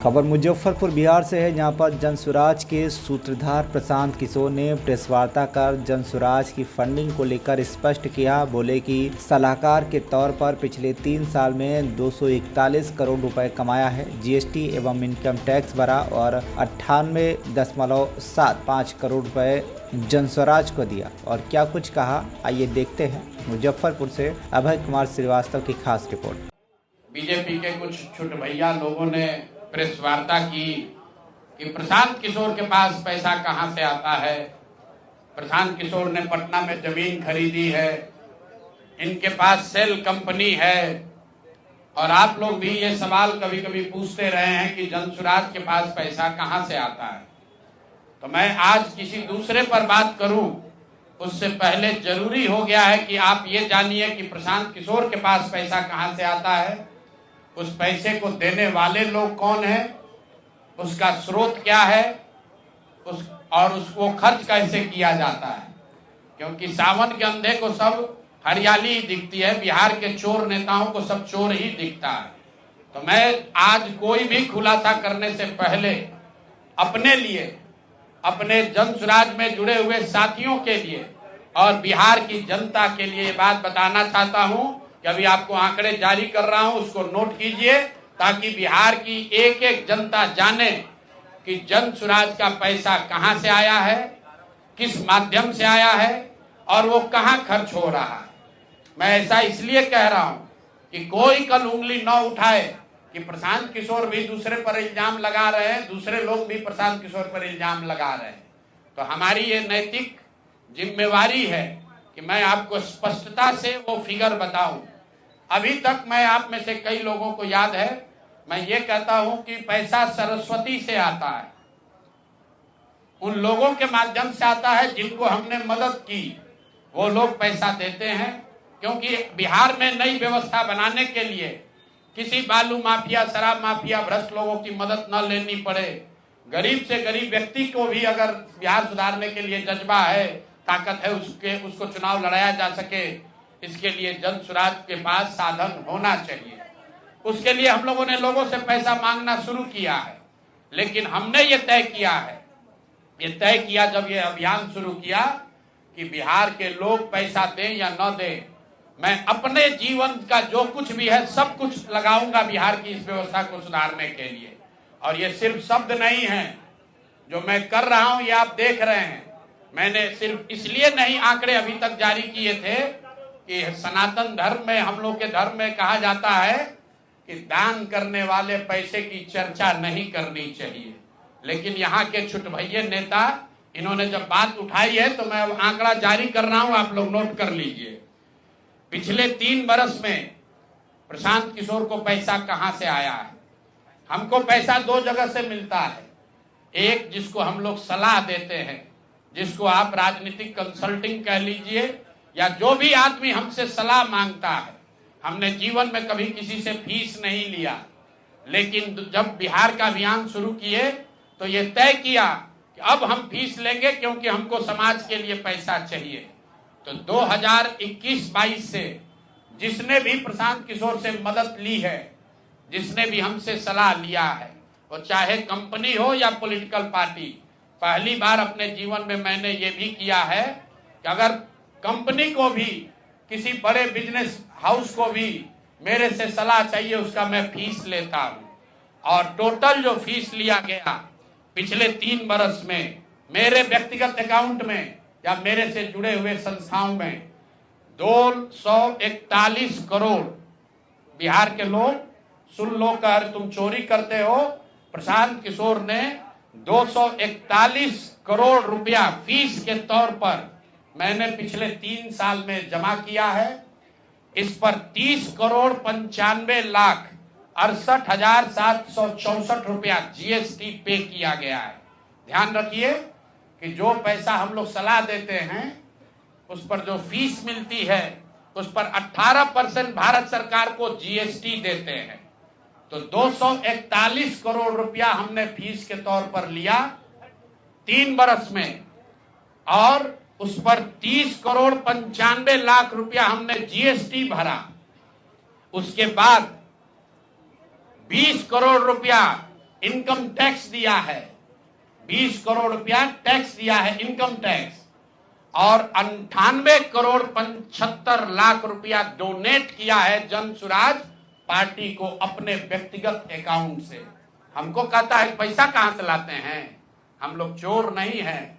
खबर मुजफ्फरपुर बिहार से है, जहां पर जनसुराज के सूत्रधार प्रशांत किशोर ने प्रेस वार्ता कर जनसुराज की फंडिंग को लेकर स्पष्ट किया। बोले कि सलाहकार के तौर पर पिछले 3 साल में 241 करोड़ रुपए कमाया है, जीएसटी एवं इनकम टैक्स भरा और 98.75 करोड़ रुपए जनसुराज को दिया। और क्या कुछ कहा, आइए देखते हैं। मुजफ्फरपुर से अभय कुमार श्रीवास्तव की खास रिपोर्ट। बीजेपी के कुछ छुट भैया लोगों ने प्रेस वार्ता की कि प्रशांत किशोर के पास पैसा कहां से आता है। प्रशांत किशोर ने पटना में जमीन खरीदी है, इनके पास सेल कंपनी है। और आप लोग भी ये सवाल कभी कभी पूछते रहे हैं कि जनसुराज के पास पैसा कहां से आता है। तो मैं आज किसी दूसरे पर बात करूं उससे पहले जरूरी हो गया है कि आप ये जानिए कि प्रशांत किशोर के पास पैसा कहां से आता है, उस पैसे को देने वाले लोग कौन है, उसका स्रोत क्या है, उसको खर्च कैसे किया जाता है। क्योंकि सावन के अंधे को सब हरियाली ही दिखती है, बिहार के चोर नेताओं को सब चोर ही दिखता है। तो मैं आज कोई भी खुलासा करने से पहले अपने लिए, अपने जनसुराज में जुड़े हुए साथियों के लिए और बिहार की जनता के लिए ये बात बताना चाहता हूं कि अभी आपको आंकड़े जारी कर रहा हूं, उसको नोट कीजिए ताकि बिहार की एक एक जनता जाने कि जनसुराज का पैसा कहां से आया है, किस माध्यम से आया है और वो कहां खर्च हो रहा है। मैं ऐसा इसलिए कह रहा हूं कि कोई कल उंगली न उठाए कि प्रशांत किशोर भी दूसरे पर इल्जाम लगा रहे हैं, दूसरे लोग भी प्रशांत किशोर पर इल्जाम लगा रहे हैं। तो हमारी ये नैतिक जिम्मेवारी है कि मैं आपको स्पष्टता से वो फिगर बताऊं। अभी तक मैं आप में से कई लोगों को याद है, मैं ये कहता हूं कि पैसा सरस्वती से आता है, उन लोगों के माध्यम से आता है जिनको हमने मदद की, वो लोग पैसा देते हैं। क्योंकि बिहार में नई व्यवस्था बनाने के लिए किसी बालू माफिया, शराब माफिया, भ्रष्ट लोगों की मदद न लेनी पड़े, गरीब से गरीब व्यक्ति को भी अगर बिहार सुधारने के लिए जज्बा है, ताकत है, उसको चुनाव लड़ाया जा सके, इसके लिए जनसुराज के पास साधन होना चाहिए। उसके लिए हम लोगों ने लोगों से पैसा मांगना शुरू किया है। लेकिन हमने ये तय किया जब ये अभियान शुरू किया कि बिहार के लोग पैसा दें या न दें, मैं अपने जीवन का जो कुछ भी है सब कुछ लगाऊंगा बिहार की इस व्यवस्था को सुधारने के लिए। और ये सिर्फ शब्द नहीं है जो मैं कर रहा हूं, ये आप देख रहे हैं। मैंने सिर्फ इसलिए नहीं आंकड़े अभी तक जारी किए थे कि सनातन धर्म में, हम लोग के धर्म में कहा जाता है कि दान करने वाले पैसे की चर्चा नहीं करनी चाहिए। लेकिन यहाँ के छुटभैये नेता, इन्होंने जब बात उठाई है तो मैं अब आंकड़ा जारी कर रहा हूं, आप लोग नोट कर लीजिए। पिछले 3 बरस में प्रशांत किशोर को पैसा कहां से आया है। हमको पैसा 2 जगह से मिलता है। एक, जिसको हम लोग सलाह देते हैं, जिसको आप राजनीतिक कंसल्टिंग कह लीजिए, या जो भी आदमी हमसे सलाह मांगता है। हमने जीवन में कभी किसी से फीस नहीं लिया, लेकिन जब बिहार का अभियान शुरू किए तो ये तय किया कि अब हम फीस लेंगे, क्योंकि हमको समाज के लिए पैसा चाहिए। तो 2021-22 से जिसने भी प्रशांत किशोर से मदद ली है, जिसने भी हमसे सलाह लिया है, वो चाहे कंपनी हो या पॉलिटिकल पार्टी, पहली बार अपने जीवन में मैंने ये भी किया है कि अगर कंपनी को भी, किसी बड़े बिजनेस हाउस को भी मेरे से सलाह चाहिए, उसका मैं फीस लेता हूं। और टोटल जो फीस लिया गया पिछले 3 बरस में मेरे व्यक्तिगत अकाउंट में या मेरे से जुड़े हुए संस्थाओं में 241 करोड़। बिहार के लोग सुन लो, कर तुम चोरी करते हो, प्रशांत किशोर ने 241 करोड़ रुपया फीस के तौर पर मैंने पिछले 3 साल में जमा किया है। इस पर 30 करोड़ 95 लाख 68,764 रुपया जीएसटी पे किया गया है। ध्यान रखिए कि जो पैसा हम लोग सलाह देते हैं, उस पर जो फीस मिलती है, उस पर 18% भारत सरकार को जीएसटी देते हैं। तो 241 करोड़ रुपया हमने फीस के तौर पर लिया 3 बरस में, और उस पर 30 करोड़ 95 लाख रुपया हमने जीएसटी भरा। उसके बाद 20 करोड़ रुपया इनकम टैक्स दिया है, 20 करोड़ रुपया टैक्स दिया है, इनकम टैक्स, और 98 करोड़ 75 लाख रुपया डोनेट किया है जन सुराज पार्टी को अपने व्यक्तिगत अकाउंट से। हमको कहता है पैसा कहां से लाते हैं, हम लोग चोर नहीं हैं।